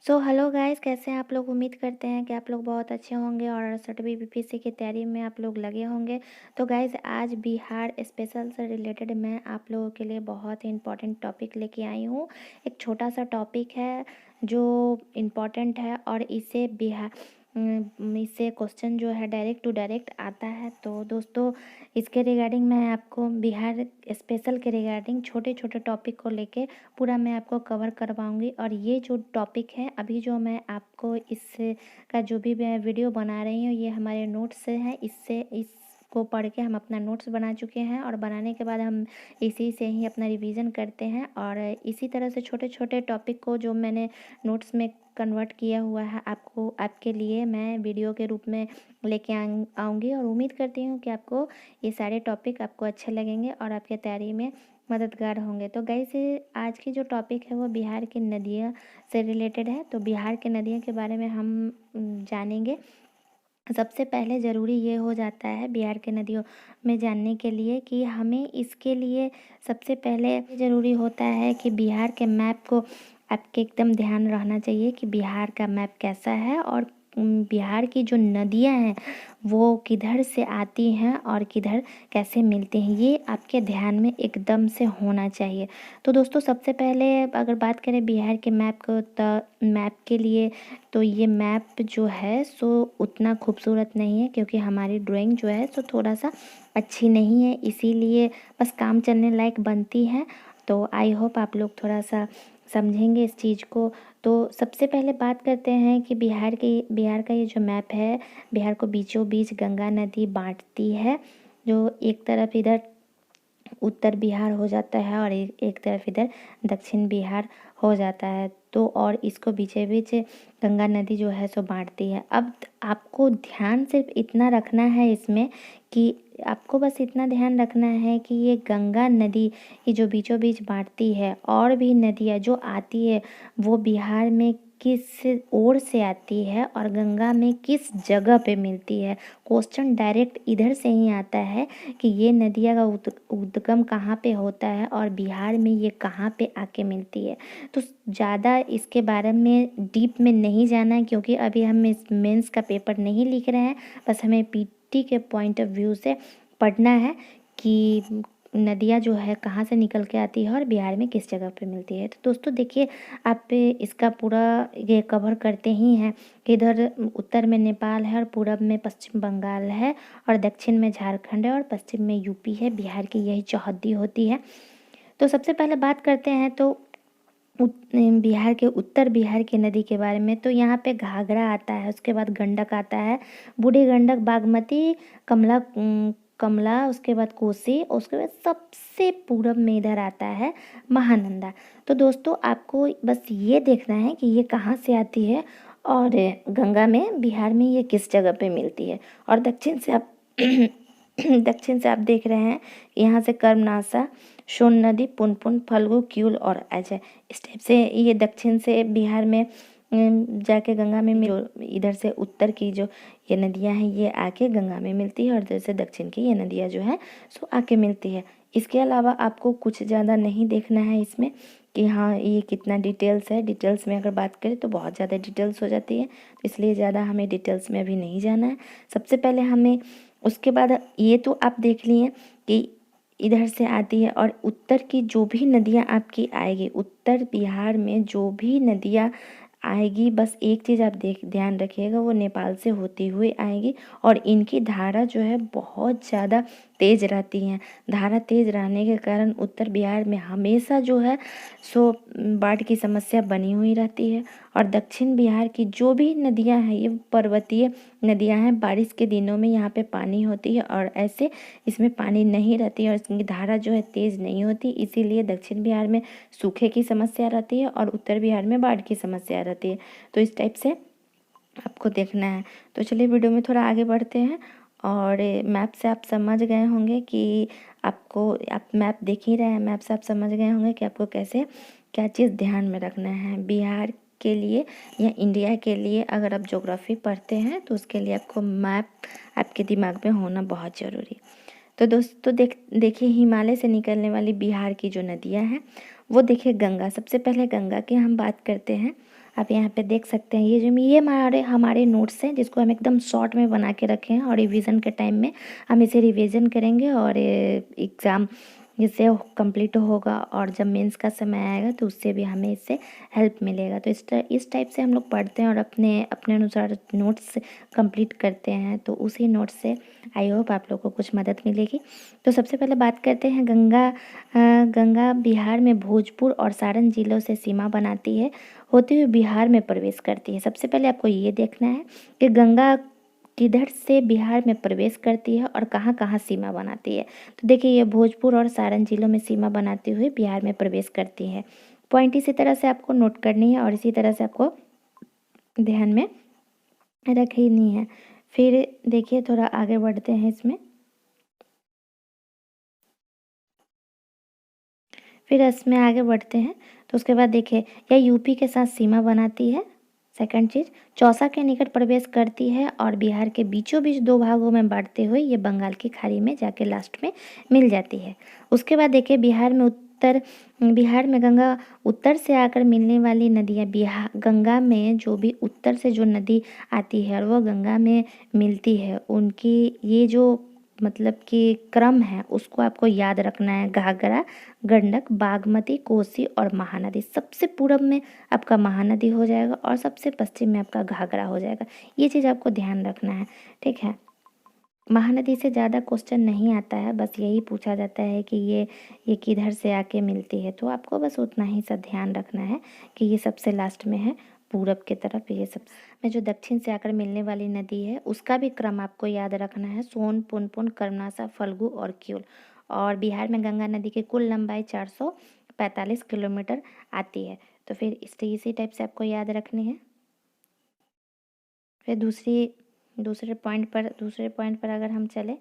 Hello guys, कैसे हैं आप लोग। उम्मीद करते हैं कि आप लोग बहुत अच्छे होंगे और सटवी बीपीएससी की तैयारी में आप लोग लगे होंगे। तो गाइस, आज बिहार स्पेशल से रिलेटेड मैं आप लोगों के लिए बहुत ही इम्पोर्टेंट टॉपिक लेके आई हूँ। एक छोटा सा टॉपिक है जो इम्पोर्टेंट है और इससे क्वेश्चन जो है डायरेक्ट टू डायरेक्ट आता है। तो दोस्तों, इसके रिगार्डिंग मैं आपको बिहार स्पेशल के रिगार्डिंग छोटे छोटे टॉपिक को लेके पूरा मैं आपको कवर करवाऊंगी। और ये जो टॉपिक है, अभी जो मैं आपको इससे का जो भी मैं वीडियो बना रही हूँ, ये हमारे नोट्स से है। इसको पढ़ के हम अपना नोट्स बना चुके हैं और बनाने के बाद हम इसी से ही अपना रिवीजन करते हैं। और इसी तरह से छोटे छोटे टॉपिक को जो मैंने नोट्स में कन्वर्ट किया हुआ है, आपको आपके लिए मैं वीडियो के रूप में लेके आऊँगी। और उम्मीद करती हूँ कि आपको ये सारे टॉपिक आपको अच्छे लगेंगे और आपके तैयारी में मददगार होंगे। तो गाइस, आज की जो टॉपिक है वो बिहार की नदियाँ से रिलेटेड है। तो बिहार के नदियों के बारे में हम जानेंगे। सबसे पहले ज़रूरी ये हो जाता है बिहार के नदियों में जानने के लिए कि हमें इसके लिए सबसे पहले ज़रूरी होता है कि बिहार के मैप को आपके एकदम ध्यान रहना चाहिए कि बिहार का मैप कैसा है और बिहार की जो नदियां हैं वो किधर से आती हैं और किधर कैसे मिलती हैं, ये आपके ध्यान में एकदम से होना चाहिए। तो दोस्तों, सबसे पहले अगर बात करें बिहार के मैप को, तो मैप के लिए तो ये मैप जो है सो उतना खूबसूरत नहीं है, क्योंकि हमारी ड्राइंग जो है सो थोड़ा सा अच्छी नहीं है, इसीलिए बस काम चलने लायक बनती है। तो आई होप आप लोग थोड़ा सा समझेंगे इस चीज़ को। तो सबसे पहले बात करते हैं कि बिहार का ये जो मैप है, बिहार को बीचों बीच गंगा नदी बांटती है। जो एक तरफ इधर उत्तर बिहार हो जाता है और एक तरफ इधर दक्षिण बिहार हो जाता है। तो और इसको बीचे बीच गंगा नदी जो है सो बांटती है। अब आपको ध्यान सिर्फ इतना रखना है इसमें कि आपको बस इतना ध्यान रखना है कि ये गंगा नदी ये जो बीचों बीच बांटती है, और भी नदियाँ जो आती है वो बिहार में किस ओर से आती है और गंगा में किस जगह पे मिलती है। क्वेश्चन डायरेक्ट इधर से ही आता है कि ये नदिया का उद्गम कहाँ पे होता है और बिहार में ये कहाँ पे आके मिलती है। तो ज़्यादा इसके बारे में डीप में नहीं जाना है, क्योंकि अभी हम इस मेंस का पेपर नहीं लिख रहे हैं। बस हमें पीटी के पॉइंट ऑफ व्यू से पढ़ना है कि नदियाँ जो है कहाँ से निकल के आती है और बिहार में किस जगह पे मिलती है। तो दोस्तों देखिए, आप इसका पूरा ये कवर करते ही हैं कि इधर उत्तर में नेपाल है और पूरब में पश्चिम बंगाल है और दक्षिण में झारखंड है और पश्चिम में यूपी है। बिहार की यही चौहद्दी होती है। तो सबसे पहले बात करते हैं तो बिहार के उत्तर बिहार की नदी के बारे में। तो यहाँ पे घाघरा आता है, उसके बाद गंडक आता है, बूढ़ी गंडक, बागमती, कमला, उसके बाद कोसी, उसके बाद सबसे पूरब में इधर आता है महानंदा। तो दोस्तों, आपको बस ये देखना है कि ये कहाँ से आती है और गंगा में बिहार में ये किस जगह पे मिलती है। और दक्षिण से आप दक्षिण से आप देख रहे हैं, यहाँ से कर्मनासा, सोन नदी, पुनपुन, फल्गु, क्यूल और अजय, इस टाइप से ये दक्षिण से बिहार में जाके गंगा में जो इधर से उत्तर की जो ये नदियाँ हैं ये आके गंगा में मिलती है और इधर से दक्षिण की ये नदियाँ जो है सो आके मिलती है। इसके अलावा आपको कुछ ज़्यादा नहीं देखना है इसमें कि हाँ ये कितना डिटेल्स है। डिटेल्स में अगर बात करें तो बहुत ज़्यादा डिटेल्स हो जाती है, इसलिए ज़्यादा हमें डिटेल्स में अभी नहीं जाना है। सबसे पहले हमें उसके बाद ये तो आप देख लिए कि इधर से आती है, और उत्तर की जो भी नदियाँ आपकी आएगी, उत्तर बिहार में जो भी नदियाँ आएगी, बस एक चीज़ आप ध्यान रखिएगा, वो नेपाल से होती हुई आएगी और इनकी धारा जो है बहुत ज़्यादा तेज़ रहती हैं। धारा तेज़ रहने के कारण उत्तर बिहार में हमेशा जो है सो बाढ़ की समस्या बनी हुई रहती है। और दक्षिण बिहार की जो भी नदियां हैं ये पर्वतीय नदियां हैं, बारिश के दिनों में यहाँ पे पानी होती है और ऐसे इसमें पानी नहीं रहती है और इसकी धारा जो है तेज़ नहीं होती, इसीलिए दक्षिण बिहार में सूखे की समस्या रहती है और उत्तर बिहार में बाढ़ की समस्या रहती है। तो इस टाइप से आपको देखना है। तो चलिए वीडियो में थोड़ा आगे बढ़ते हैं। और मैप से आप समझ गए होंगे कि आप मैप देख ही रहे हैं, मैप से आप समझ गए होंगे कि आपको कैसे क्या चीज़ ध्यान में रखना है बिहार के लिए या इंडिया के लिए। अगर आप ज्योग्राफी पढ़ते हैं तो उसके लिए आपको मैप आपके दिमाग में होना बहुत ज़रूरी। तो दोस्तों देखिए, हिमालय से निकलने वाली बिहार की जो नदियाँ हैं वो देखिए, गंगा, सबसे पहले गंगा की हम बात करते हैं। आप यहाँ पे देख सकते हैं ये हमारे हमारे नोट्स हैं जिसको हम एकदम शॉर्ट में बना के रखे हैं, और रिवीजन के टाइम में हम इसे रिवीजन करेंगे और एग्ज़ाम इससे कंप्लीट होगा, और जब मेंस का समय आएगा तो उससे भी हमें इससे हेल्प मिलेगा। तो इस टाइप से हम लोग पढ़ते हैं और अपने अपने अनुसार नोट्स कंप्लीट करते हैं। तो उसी नोट्स से आई होप आप लोग को कुछ मदद मिलेगी। तो सबसे पहले बात करते हैं गंगा बिहार में भोजपुर और सारण जिलों से सीमा बनाती है, होते हुए बिहार में प्रवेश करती है। सबसे पहले आपको ये देखना है कि गंगा किधर से बिहार में प्रवेश करती है और कहाँ कहाँ सीमा बनाती है। तो देखिए ये भोजपुर और सारण जिलों में सीमा बनाते हुए बिहार में प्रवेश करती है। पॉइंट इसी तरह से आपको नोट करनी है और इसी तरह से आपको ध्यान में रखनी है। फिर देखिए थोड़ा आगे बढ़ते हैं इसमें। फिर इसमें आगे बढ़ते हैं तो उसके बाद देखिए यह यूपी के साथ सीमा बनाती है। सेकंड चीज़, चौसा के निकट प्रवेश करती है और बिहार के बीचों बीच दो भागों में बांटते हुए ये बंगाल की खाड़ी में जाके लास्ट में मिल जाती है। उसके बाद देखिए बिहार में गंगा उत्तर से आकर मिलने वाली नदियाँ, गंगा में जो भी उत्तर से जो नदी आती है और वो गंगा में मिलती है, उनकी ये जो मतलब कि क्रम है उसको आपको याद रखना है। घाघरा, गंडक, बागमती, कोसी और महानदी। सबसे पूरब में आपका महानदी हो जाएगा और सबसे पश्चिम में आपका घाघरा हो जाएगा। ये चीज़ आपको ध्यान रखना है, ठीक है। महानदी से ज़्यादा क्वेश्चन नहीं आता है, बस यही पूछा जाता है कि ये किधर से आके मिलती है, तो आपको बस उतना ही सा ध्यान रखना है कि ये सबसे लास्ट में है पूरब की तरफ। ये सब में जो दक्षिण से आकर मिलने वाली नदी है उसका भी क्रम आपको याद रखना है। सोन, पुनपुन, कर्मनासा, फल्गु और क्यूल। और बिहार में गंगा नदी की कुल लंबाई 445 किलोमीटर आती है। तो फिर इसी टाइप से आपको याद रखनी है। फिर दूसरे पॉइंट पर अगर हम चले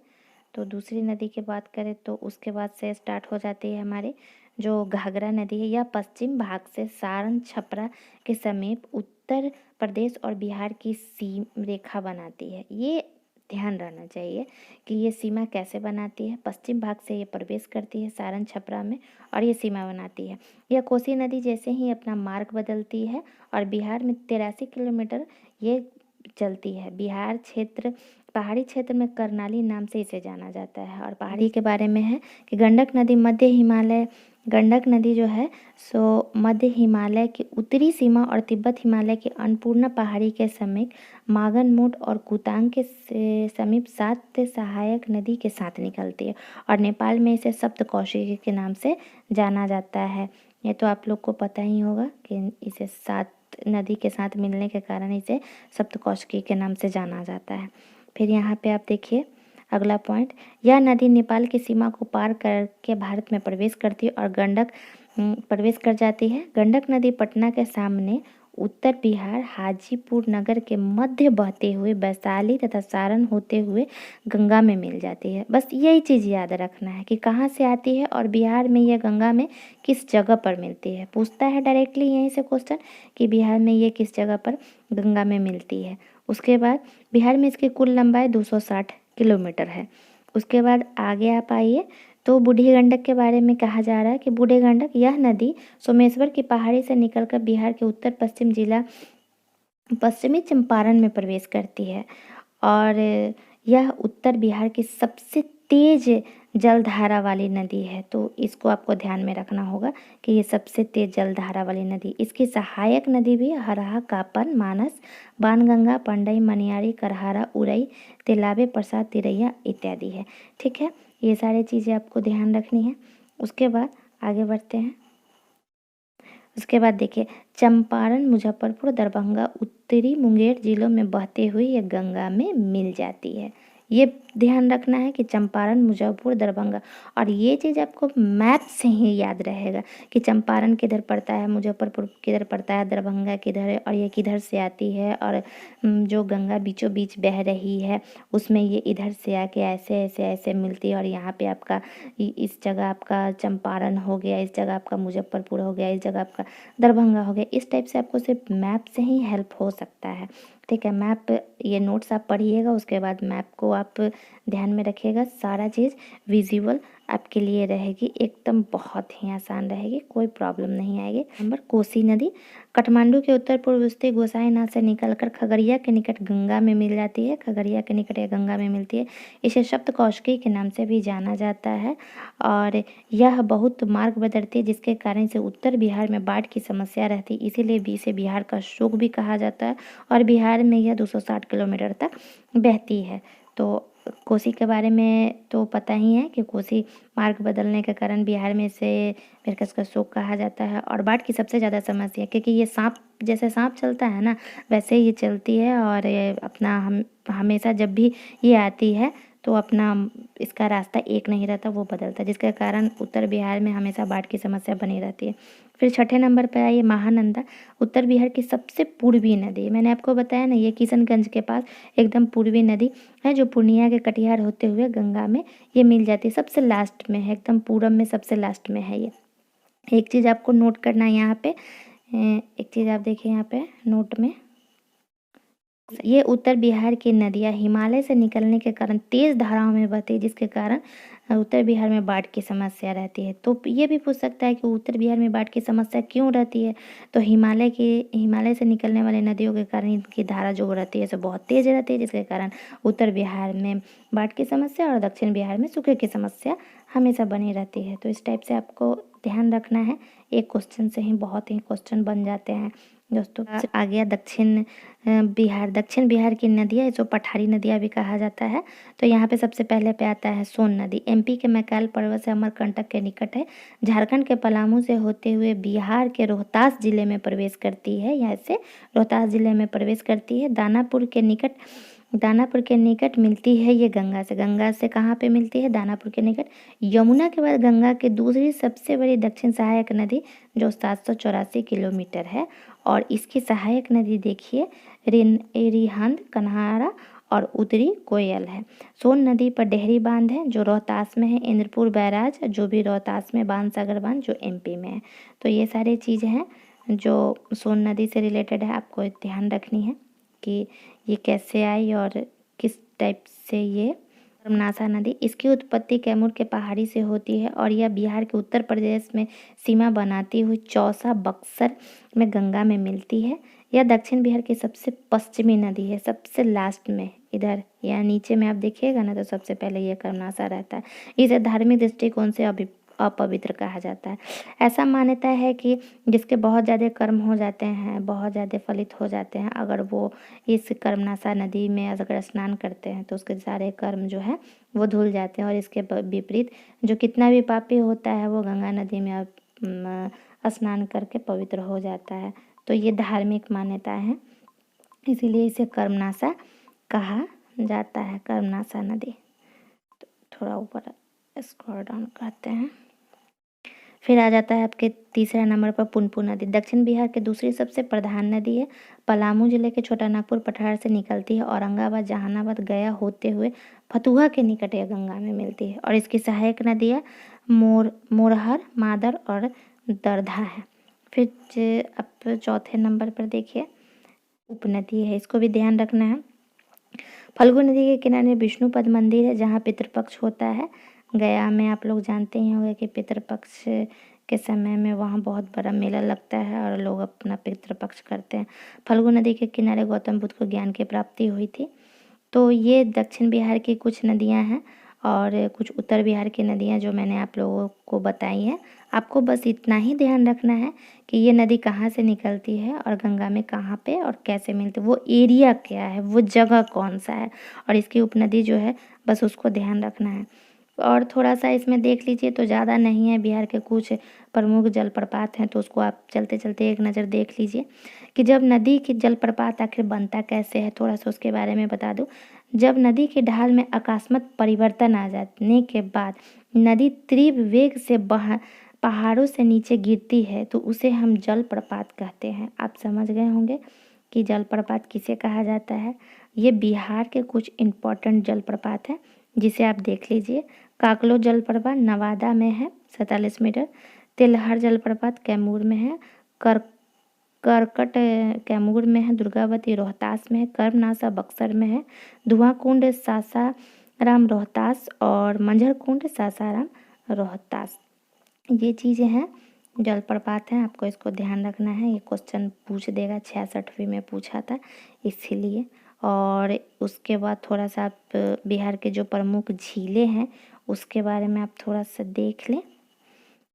तो दूसरी नदी की बात करें तो उसके बाद से स्टार्ट हो जाती है हमारी जो घाघरा नदी है। यह पश्चिम भाग से सारण छपरा के समीप उत्तर प्रदेश और बिहार की सीमा रेखा बनाती है। ये ध्यान रहना चाहिए कि ये सीमा कैसे बनाती है। पश्चिम भाग से ये प्रवेश करती है सारण छपरा में और ये सीमा बनाती है। यह कोसी नदी जैसे ही अपना मार्ग बदलती है और बिहार में 83 किलोमीटर ये चलती है। बिहार क्षेत्र पहाड़ी क्षेत्र में करनाली नाम से इसे जाना जाता है। और पहाड़ी के बारे में है कि गंडक नदी जो है सो मध्य हिमालय की उत्तरी सीमा और तिब्बत हिमालय की अन्नपूर्णा पहाड़ी के समीप मागनमोट और कुतांग के समीप 7 सहायक नदी के साथ निकलती है। और नेपाल में इसे सप्तकोशी के नाम से जाना जाता है। ये तो आप लोग को पता ही होगा कि इसे 7 नदी के साथ मिलने के कारण इसे सप्तकोशी के नाम से जाना जाता है। फिर यहाँ पे आप देखिए अगला पॉइंट, यह नदी नेपाल की सीमा को पार करके भारत में प्रवेश करती है और गंडक प्रवेश कर जाती है। गंडक नदी पटना के सामने उत्तर बिहार हाजीपुर नगर के मध्य बहते हुए वैशाली तथा सारण होते हुए गंगा में मिल जाती है। बस यही चीज़ याद रखना है कि कहाँ से आती है और बिहार में यह गंगा में किस जगह पर मिलती है। पूछता है डायरेक्टली यहीं से क्वेश्चन कि बिहार में ये किस जगह पर गंगा में मिलती है। उसके बाद बिहार में इसकी कुल लंबाई 260 किलोमीटर है। उसके बाद आगे आप आइए तो बूढ़ी गंडक के बारे में कहा जा रहा है कि बूढ़ी गंडक यह नदी सोमेश्वर की पहाड़ी से निकलकर बिहार के उत्तर पश्चिम जिला पश्चिमी चंपारण में प्रवेश करती है और यह उत्तर बिहार की सबसे तेज जलधारा वाली नदी है। तो इसको आपको ध्यान में रखना होगा कि ये सबसे तेज जलधारा वाली नदी। इसकी सहायक नदी भी हरहा, कापन, मानस, बाणगंगा, पंडई, मनियारी, करहारा, उरई, तेलाबे, प्रसाद, तिरैया इत्यादि है। ठीक है, ये सारी चीज़ें आपको ध्यान रखनी है। उसके बाद आगे बढ़ते हैं। उसके बाद देखिए चंपारण, मुजफ्फरपुर, दरभंगा, उत्तरी मुंगेर जिलों में बहते हुए ये गंगा में मिल जाती है। ये ध्यान रखना है कि चंपारण, मुजफ्फरपुर, दरभंगा। और ये चीज़ आपको मैप से ही याद रहेगा कि चंपारण किधर पड़ता है, मुजफ्फरपुर किधर पड़ता है, दरभंगा किधर है और ये किधर से आती है। और जो गंगा बीचों बीच बह रही है उसमें ये इधर से आके ऐसे ऐसे ऐसे मिलती है। और यहाँ पे आपका इस जगह आपका चंपारण हो गया, इस जगह आपका मुजफ्फरपुर हो गया, इस जगह आपका दरभंगा हो गया। इस टाइप से आपको सिर्फ मैप से ही हेल्प हो सकता है। ठीक है, मैप ये नोट्स आप पढ़िएगा, उसके बाद मैप को आप ध्यान में रखिएगा। सारा चीज़ विजुअल आपके लिए रहेगी एकदम बहुत ही आसान रहेगी, कोई प्रॉब्लम नहीं आएगी। नंबर कोसी नदी काठमांडू के उत्तर पूर्व स्थित गोसाईनाथ से निकलकर खगड़िया के निकट गंगा में मिल जाती है। खगड़िया के निकट या गंगा में मिलती है। इसे सप्तकोशी के नाम से भी जाना जाता है और यह बहुत मार्ग बदलती है, जिसके कारण से उत्तर बिहार में बाढ़ की समस्या रहती है, इसीलिए भी इसे बिहार का शोक भी कहा जाता है। और बिहार में यह 260 किलोमीटर तक बहती है। तो कोसी के बारे में तो पता ही है कि कोसी मार्ग बदलने के कारण बिहार में इसे मेरकस का शोक कहा जाता है। और बाढ़ की सबसे ज़्यादा समस्या, क्योंकि ये सांप जैसे सांप चलता है ना, वैसे ही ये चलती है और ये अपना हमेशा जब भी ये आती है तो अपना इसका रास्ता एक नहीं रहता, वो बदलता है, जिसके कारण उत्तर बिहार में हमेशा बाढ़ की समस्या बनी रहती है। फिर छठे नंबर पर आई महानंदा, उत्तर बिहार की सबसे पूर्वी नदी। मैंने आपको बताया ना, ये किशनगंज के पास एकदम पूर्वी नदी है, जो पूर्णिया के कटिहार होते हुए गंगा में ये मिल जाती है। सबसे लास्ट में है, एकदम पूरब में सबसे लास्ट में है ये। एक चीज़ आपको नोट करना है यहाँ पे, एक चीज़ आप देखिए यहाँ पे नोट में, ये उत्तर बिहार की नदियाँ हिमालय से निकलने के कारण तेज धाराओं में बहती है, जिसके कारण उत्तर बिहार में बाढ़ की समस्या रहती है। तो ये भी पूछ सकता है कि उत्तर बिहार में बाढ़ की समस्या क्यों रहती है, तो हिमालय से निकलने वाली नदियों के कारण इनकी धारा जो रहती है सो बहुत तेज रहती है, जिसके कारण उत्तर बिहार में बाढ़ की समस्या और दक्षिण बिहार में सूखे की समस्या हमेशा बनी रहती है। तो इस टाइप से आपको ध्यान रखना है, एक क्वेश्चन से ही बहुत ही क्वेश्चन बन जाते हैं दोस्तों। आ गया दक्षिण बिहार की नदियाँ, इसको पठारी नदियाँ भी कहा जाता है। तो यहाँ पे सबसे पहले पे आता है सोन नदी, एमपी के मैकाल पर्वत से अमरकंटक के निकट है। झारखंड के पलामू से होते हुए बिहार के रोहतास जिले में प्रवेश करती है, यहाँ से रोहतास जिले में प्रवेश करती है। दानापुर के निकट मिलती है ये गंगा से कहाँ पे मिलती है, दानापुर के निकट। यमुना के बाद गंगा की दूसरी सबसे बड़ी दक्षिण सहायक नदी, जो 784 किलोमीटर है। और इसकी सहायक नदी देखिए रिहंद, कन्हारा और उत्तरी कोयल है। सोन नदी पर डेहरी बांध है, जो रोहतास में है। इंद्रपुर बैराज, जो भी रोहतास में, बाणसागर बांध जो एमपी में है। तो ये सारी चीज़ें हैं जो सोन नदी से रिलेटेड है, आपको ध्यान रखनी है कि ये कैसे आई और किस टाइप से ये। कर्मनासा नदी, इसकी उत्पत्ति कैमूर के पहाड़ी से होती है और यह बिहार के उत्तर प्रदेश में सीमा बनाती हुई चौसा बक्सर में गंगा में मिलती है। यह दक्षिण बिहार की सबसे पश्चिमी नदी है, सबसे लास्ट में इधर या नीचे में आप देखिएगा ना, तो सबसे पहले यह कर्मनासा रहता है। इसे धार्मिक दृष्टिकोण से अपवित्र कहा जाता है। ऐसा मान्यता है कि जिसके बहुत ज़्यादा कर्म हो जाते हैं, बहुत ज़्यादा फलित हो जाते हैं, अगर वो इस कर्मनासा नदी में अगर स्नान करते हैं तो उसके सारे कर्म जो है वो धुल जाते हैं। और इसके विपरीत जो कितना भी पापी होता है वो गंगा नदी में स्नान करके पवित्र हो जाता है। तो ये धार्मिक मान्यता है, इसीलिए इसे कर्मनासा कहा जाता है, कर्मनासा नदी। तो थोड़ा ऊपर स्क्रॉल डाउन करते हैं। फिर आ जाता है आपके तीसरा नंबर पर पुनपुन नदी, दक्षिण बिहार की दूसरी सबसे प्रधान नदी है। पलामू जिले के छोटा नागपुर पठार से निकलती है, औरंगाबाद, जहानाबाद, गया होते हुए फतुहा के निकट यह गंगा में मिलती है। और इसकी सहायक नदियाँ मोरहर, मादर और दरधा है। फिर अब चौथे नंबर पर देखिए उपनदी है, इसको भी ध्यान रखना है। फल्गु नदी के किनारे विष्णुपद मंदिर है, जहाँ पितृपक्ष होता है। गया में आप लोग जानते ही होंगे कि पितृपक्ष के समय में वहाँ बहुत बड़ा मेला लगता है और लोग अपना पितृपक्ष करते हैं। फल्गु नदी के किनारे गौतम बुद्ध को ज्ञान की प्राप्ति हुई थी। तो ये दक्षिण बिहार की कुछ नदियाँ हैं और कुछ उत्तर बिहार की नदियाँ जो मैंने आप लोगों को बताई हैं। आपको बस इतना ही ध्यान रखना है कि ये नदी कहाँ से निकलती है और गंगा में कहाँ पे और कैसे मिलती है, वो एरिया क्या है, वो जगह कौन सा है, और इसकी उपनदी जो है बस उसको ध्यान रखना है। और थोड़ा सा इसमें देख लीजिए, तो ज़्यादा नहीं है, बिहार के कुछ प्रमुख जलप्रपात हैं, तो उसको आप चलते चलते एक नज़र देख लीजिए कि जब नदी की जलप्रपात आखिर बनता कैसे है, थोड़ा सा उसके बारे में बता दूं। जब नदी की ढाल में अकस्मात परिवर्तन आ जाने के बाद नदी तीव्र वेग से पहाड़ों से नीचे गिरती है, तो उसे हम जलप्रपात कहते हैं। आप समझ गए होंगे कि जलप्रपात किसे कहा जाता है। ये बिहार के कुछ इम्पोर्टेंट जलप्रपात हैं, जिसे आप देख लीजिए। काकलो जलप्रपात नवादा में है 47 मीटर। तिलहर जलप्रपात कैमूर में है। करकट कैमूर में है। दुर्गावती रोहतास में है। कर्मनासा बक्सर में है। धुआं कुंड सासाराम रोहतास और मंझर कुंड सासाराम रोहतास। ये चीज़ें हैं, जलप्रपात हैं, आपको इसको ध्यान रखना है। ये क्वेश्चन पूछ देगा, 66वीं में पूछा था इसीलिए। और उसके बाद थोड़ा सा आप बिहार के जो प्रमुख झीलें हैं उसके बारे में आप थोड़ा सा देख लें।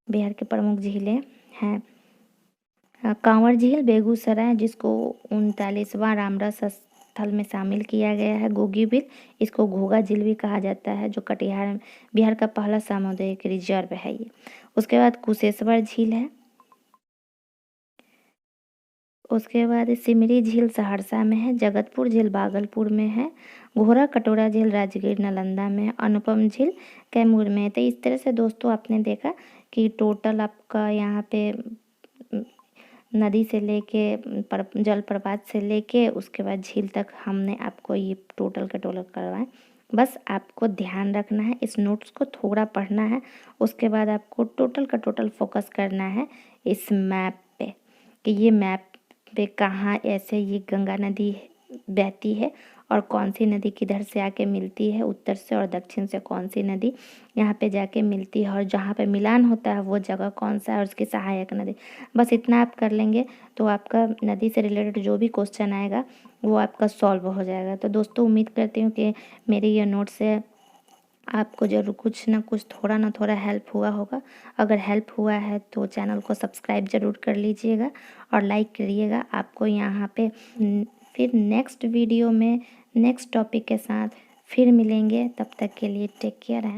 बिहार के प्रमुख झीलें हैं कांवर झील बेगूसराय, जिसको 39वां रामरस स्थल में शामिल किया गया है। गोगी बिल, इसको घोघा झील भी कहा जाता है, जो कटिहार बिहार का पहला सामुदायिक रिजर्व है ये। उसके बाद कुशेश्वर झील है। उसके बाद सिमरी झील सहरसा में है। जगतपुर झील भागलपुर में है। घोरा कटोरा झील राजगीर नालंदा में है। अनुपम झील कैमूर में है। तो इस तरह से दोस्तों आपने देखा कि टोटल आपका यहाँ पे नदी से लेके जलप्रपात से लेके उसके बाद झील तक हमने आपको ये टोटल का टोटल करवाएं। बस आपको ध्यान रखना है, इस नोट्स को थोड़ा पढ़ना है, उसके बाद आपको टोटल का टोटल फोकस करना है इस मैप पे कि ये मैप पे कहाँ ऐसे ये गंगा नदी बहती है और कौन सी नदी किधर से आके मिलती है, उत्तर से और दक्षिण से कौन सी नदी यहाँ पे जाके मिलती है, और जहाँ पे मिलान होता है वो जगह कौन सा है, और उसकी सहायक नदी। बस इतना आप कर लेंगे तो आपका नदी से रिलेटेड जो भी क्वेश्चन आएगा वो आपका सॉल्व हो जाएगा। तो दोस्तों उम्मीद करती हूँ कि मेरी ये नोट से आपको ज़रूर कुछ ना कुछ थोड़ा ना थोड़ा हेल्प हुआ होगा। अगर हेल्प हुआ है तो चैनल को सब्सक्राइब ज़रूर कर लीजिएगा और लाइक करिएगा। आपको यहाँ पे फिर नेक्स्ट वीडियो में नेक्स्ट टॉपिक के साथ फिर मिलेंगे। तब तक के लिए टेक केयर है।